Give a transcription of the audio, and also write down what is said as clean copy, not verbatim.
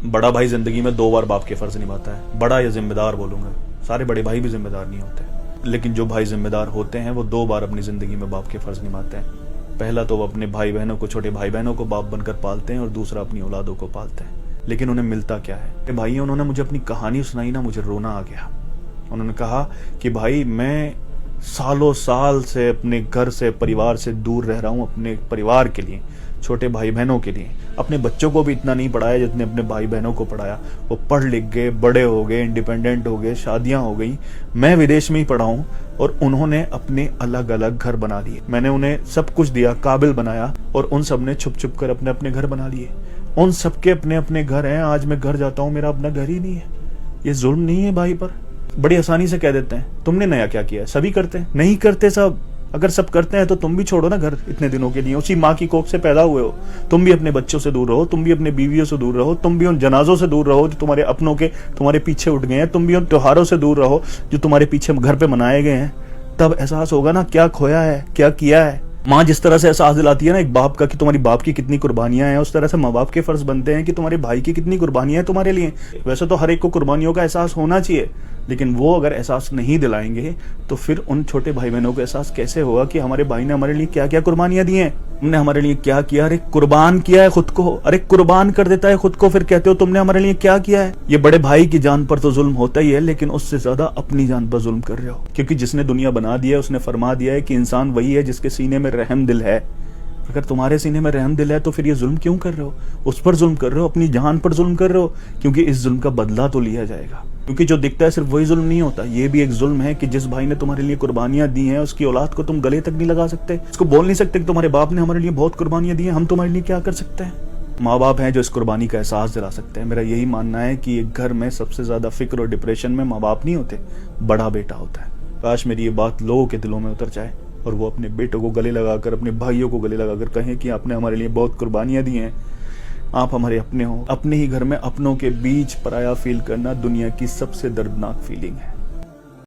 बड़ा भाई जिंदगी में 2 बार बाप के फर्ज निभाता है। बड़ा या जिम्मेदार बोलूंगा, सारे बड़े भाई भी जिम्मेदार नहीं होते, लेकिन जो भाई जिम्मेदार होते हैं वो 2 बार अपनी जिंदगी में बाप के फर्ज निभाते हैं। पहला तो वो अपने भाई बहनों को, छोटे भाई बहनों को बाप बनकर पालते हैं, और दूसरा अपनी औलादों को पालते हैं। लेकिन उन्हें मिलता क्या है? भाई उन्होंने मुझे अपनी कहानी सुनाई ना, मुझे रोना आ गया। उन्होंने कहा कि भाई मैं सालों साल से अपने घर से, परिवार से दूर रह रहा हूँ, अपने परिवार के लिए, छोटे भाई बहनों के लिए। अपने बच्चों को भी इतना नहीं पढ़ाया जितने अपने भाई बहनों को पढ़ाया। वो पढ़ लिख गए, बड़े हो गए, इंडिपेंडेंट हो गए, शादियां हो गई। मैं विदेश में ही पढ़ा हूँ और उन्होंने अपने अलग अलग घर बना लिए। मैंने उन्हें सब कुछ दिया, काबिल बनाया, और उन सब ने छुप छुप कर अपने अपने घर बना लिए। उन सबके अपने अपने घर हैं। आज मैं घर जाता हूँ, मेरा अपना घर ही नहीं है। ये जुल्म नहीं है भाई पर? बड़ी आसानी से कह देते हैं तुमने नया क्या किया है। सभी करते हैं? नहीं करते सब। अगर सब करते हैं तो तुम भी छोड़ो ना घर इतने दिनों के लिए। उसी माँ की कोख से पैदा हुए हो, तुम भी अपने बच्चों से दूर रहो, तुम भी अपने बीवियों से दूर रहो, तुम भी उन जनाजों से दूर रहो जो तुम्हारे अपनों के तुम्हारे पीछे उठ गए हैं, तुम भी उन त्योहारों से दूर रहो जो तुम्हारे पीछे घर पे मनाए गए हैं। तब एहसास होगा ना क्या खोया है, क्या किया है। माँ जिस तरह से एहसास दिलाती है ना एक बाप का कि तुम्हारी बाप की कितनी कुर्बानियां हैं, उस तरह से माँ बाप के फर्ज बनते हैं कि तुम्हारे भाई की कितनी कुर्बानियां हैं तुम्हारे लिए। वैसे तो हर एक को कुर्बानियों का एहसास होना चाहिए, लेकिन वो अगर एहसास नहीं दिलाएंगे तो फिर उन छोटे भाई बहनों को एहसास कैसे होगा कि हमारे भाई ने हमारे लिए क्या क्या कुर्बानियां दी हैं, तुमने हमारे लिए क्या किया। अरे कुर्बान किया है खुद को, अरे कुर्बान कर देता है खुद को, फिर कहते हो तुमने हमारे लिए क्या किया है। ये बड़े भाई की जान पर तो जुल्म होता ही है, लेकिन उससे ज्यादा अपनी जान पर जुल्म कर रहे हो, क्योंकि जिसने दुनिया बना दिया है उसने फरमा दिया है कि इंसान वही है जिसके सीने में रहम दिल है। अगर तुम्हारे सीने में रहम दिल है तो फिर ये जुल्म क्यों कर रहे हो? उस पर जुल्म कर रहे हो, अपनी जान पर जुल्म कर रहे हो, क्योंकि इस जुल्म का बदला तो लिया जाएगा। क्योंकि जो दिखता है सिर्फ वही जुल्म नहीं होता, ये भी एक जुल्म है कि जिस भाई ने तुम्हारे लिए कुर्बानियां दी हैं उसकी औलाद को तुम गले तक नहीं लगा सकते, उसको बोल नहीं सकते कि तुम्हारे बाप ने हमारे लिए बहुत कुर्बानियां दी हैं, हम तुम्हारे लिए क्या कर सकते हैं। माँ बाप हैं जो इस कुर्बानी का एहसास दिला सकते हैं। मेरा यही मानना है कि एक घर में सबसे ज्यादा फिक्र और डिप्रेशन में माँ बाप नहीं होते, बड़ा बेटा होता है। काश मेरी ये बात लोगों के दिलों में उतर जाए और वो अपने बेटों को गले लगाकर, अपने भाइयों को गले लगाकर कहें कि आपने हमारे लिए बहुत कुर्बानियां दी हैं, आप हमारे अपने हो। अपने ही घर में अपनों के बीच पराया फील करना दुनिया की सबसे दर्दनाक फीलिंग है।